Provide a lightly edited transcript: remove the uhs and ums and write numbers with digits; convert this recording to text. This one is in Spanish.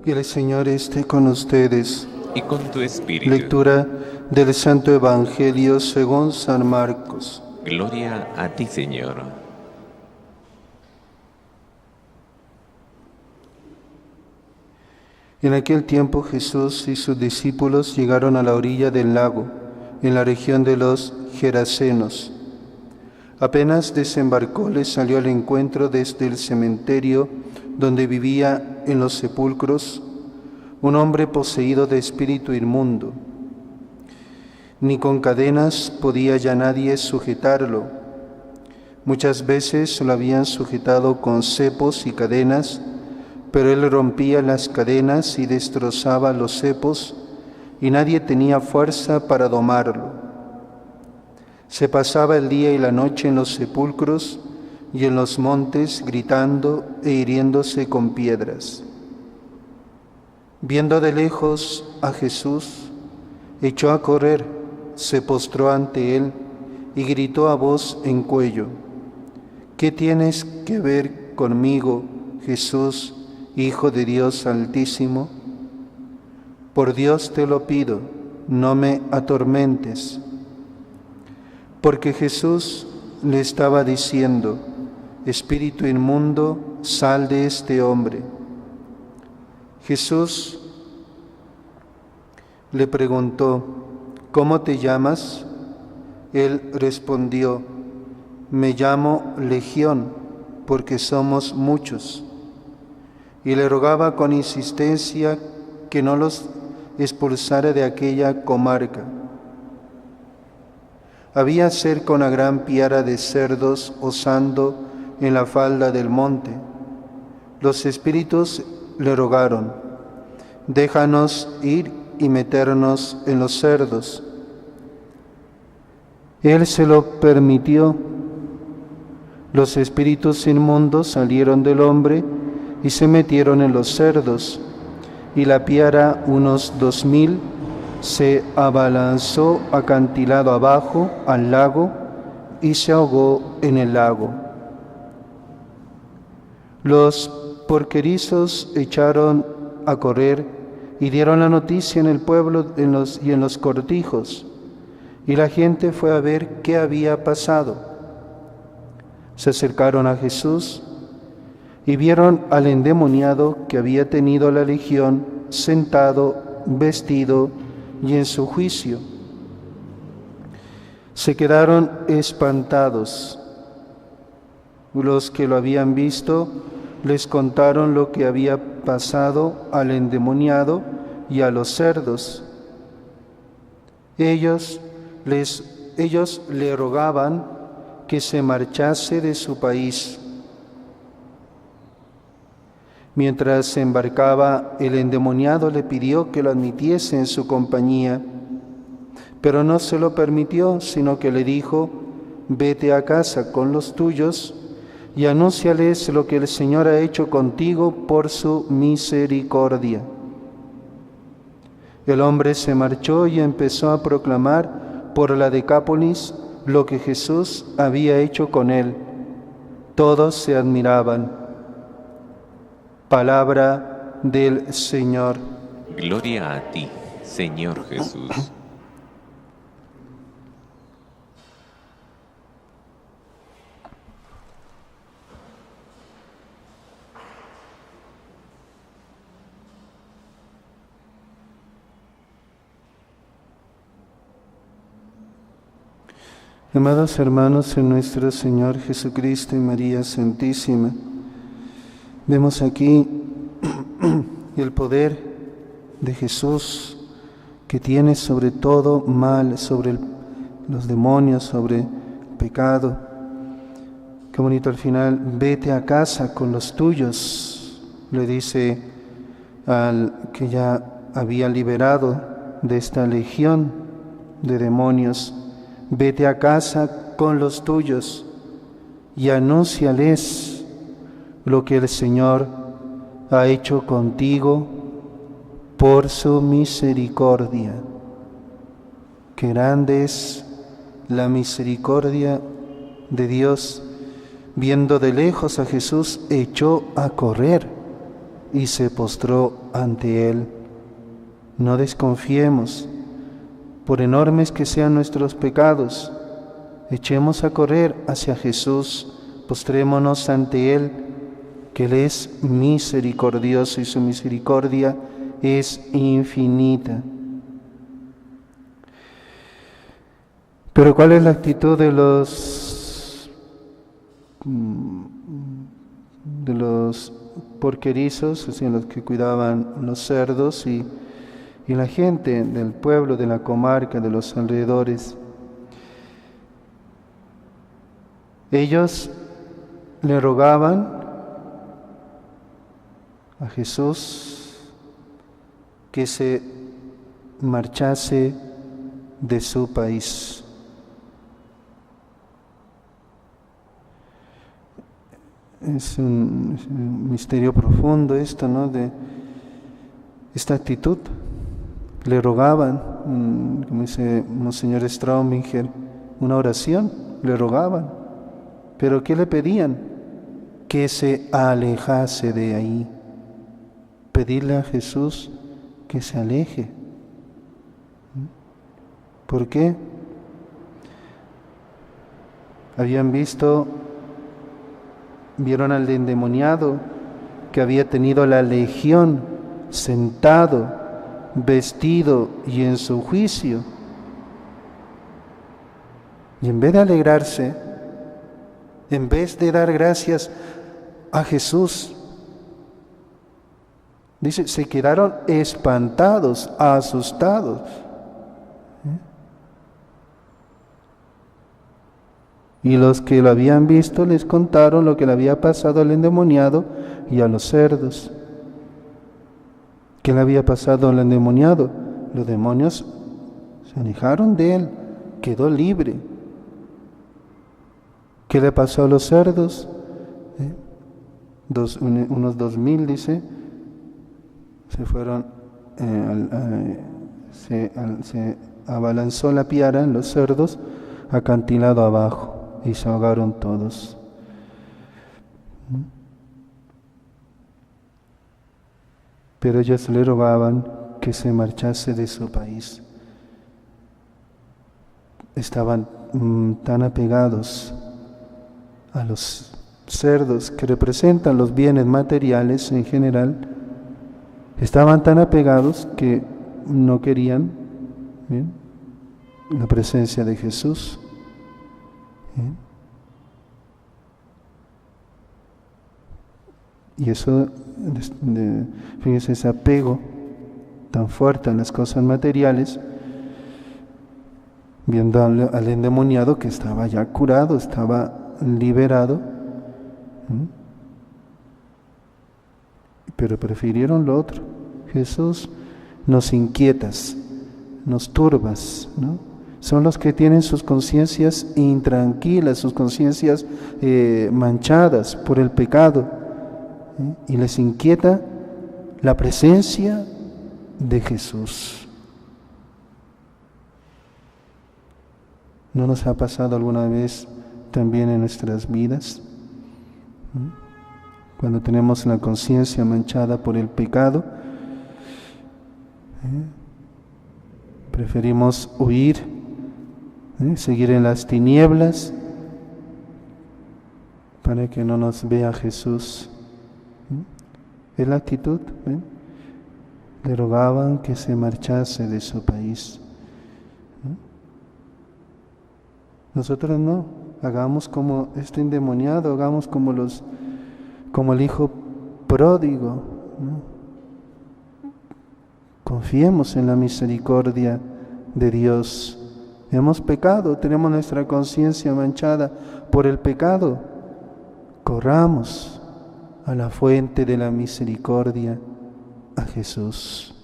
Y el Señor esté con ustedes. Y con tu espíritu. Lectura del Santo Evangelio según San Marcos. Gloria a ti, Señor. En aquel tiempo Jesús y sus discípulos llegaron a la orilla del lago, en la región de los Gerasenos. Apenas desembarcó, les salió al encuentro desde el cementerio donde vivía en los sepulcros un hombre poseído de espíritu inmundo. Ni con cadenas podía ya nadie sujetarlo. Muchas veces lo habían sujetado con cepos y cadenas, pero él rompía las cadenas y destrozaba los cepos, y nadie tenía fuerza para domarlo. Se pasaba el día y la noche en los sepulcros y en los montes, gritando e hiriéndose con piedras. Viendo de lejos a Jesús, echó a correr, se postró ante él y gritó a voz en cuello: ¿Qué tienes que ver conmigo, Jesús, Hijo de Dios Altísimo? Por Dios te lo pido, no me atormentes. Porque Jesús le estaba diciendo: Espíritu inmundo, sal de este hombre. Jesús le preguntó: ¿Cómo te llamas? Él respondió: Me llamo Legión, porque somos muchos. Y le rogaba con insistencia que no los expulsara de aquella comarca. Había cerca una gran piara de cerdos osando en la falda del monte. Los espíritus le rogaron: déjanos ir y meternos en los cerdos. Él se lo permitió. Los espíritus inmundos salieron del hombre y se metieron en los cerdos, y la piara, unos 2000, se abalanzó acantilado abajo al lago y se ahogó en el lago. Los porquerizos echaron a correr y dieron la noticia en el pueblo y en los cortijos, y la gente fue a ver qué había pasado. Se acercaron a Jesús y vieron al endemoniado que había tenido la legión sentado, vestido y en su juicio. Se quedaron espantados. Los que lo habían visto les contaron lo que había pasado al endemoniado y a los cerdos. Ellos le rogaban que se marchase de su país. Mientras se embarcaba, el endemoniado le pidió que lo admitiese en su compañía, pero no se lo permitió, sino que le dijo: vete a casa con los tuyos y anúnciales lo que el Señor ha hecho contigo por su misericordia. El hombre se marchó y empezó a proclamar por la Decápolis lo que Jesús había hecho con él. Todos se admiraban. Palabra del Señor. Gloria a ti, Señor Jesús. Amados hermanos, en nuestro Señor Jesucristo y María Santísima, vemos aquí el poder de Jesús que tiene sobre todo mal, sobre los demonios, sobre el pecado. Qué bonito al final: vete a casa con los tuyos, le dice al que ya había liberado de esta legión de demonios. Vete a casa con los tuyos y anúnciales lo que el Señor ha hecho contigo por su misericordia. Qué grande es la misericordia de Dios. Viendo de lejos a Jesús, echó a correr. y se postró ante él. No desconfiemos, por enormes que sean nuestros pecados, echemos a correr hacia Jesús, postrémonos ante él, que él es misericordioso y su misericordia es infinita. Pero ¿cuál es la actitud de los porquerizos, es decir, los que cuidaban los cerdos y la gente del pueblo, de la comarca, de los alrededores? Ellos le rogaban a Jesús que se marchase de su país. Es un misterio profundo esto, ¿no? De esta actitud. Le rogaban, como dice Monseñor Straubinger, una oración, le rogaban. ¿Pero qué le pedían? Que se alejase de ahí. Pedirle a Jesús que se aleje. ¿Por qué? Vieron al endemoniado que había tenido la legión sentado, vestido y en su juicio. Y en vez de alegrarse, en vez de dar gracias a Jesús, dice, se quedaron espantados, asustados. Y los que lo habían visto les contaron lo que le había pasado al endemoniado y a los cerdos. ¿Qué le había pasado al endemoniado? Los demonios se alejaron de él, quedó libre. ¿Qué le pasó a los cerdos? Unos 2000, dice, se fueron, se abalanzó la piara en los cerdos, acantilado abajo, y se ahogaron todos. Pero ellos le rogaban que se marchase de su país. Estaban tan apegados a los cerdos, que representan los bienes materiales en general, estaban tan apegados que no querían la presencia de Jesús. Y eso, fíjense, ese apego tan fuerte a las cosas materiales, viendo al endemoniado que estaba ya curado, estaba liberado, pero prefirieron lo otro. Jesús, nos inquietas, nos turbas, ¿no? Son los que tienen sus conciencias intranquilas, sus conciencias manchadas por el pecado, y les inquieta la presencia de Jesús. ¿No nos ha pasado alguna vez también en nuestras vidas? Cuando tenemos la conciencia manchada por el pecado, preferimos huir, seguir en las tinieblas para que no nos vea Jesús. Es la actitud. Le rogaban que se marchase de su país. Nosotros no, hagamos como este endemoniado, hagamos como el hijo pródigo, ¿no? Confiemos en la misericordia de Dios. Hemos pecado, tenemos nuestra conciencia manchada por el pecado. Corramos a la fuente de la misericordia, a Jesús.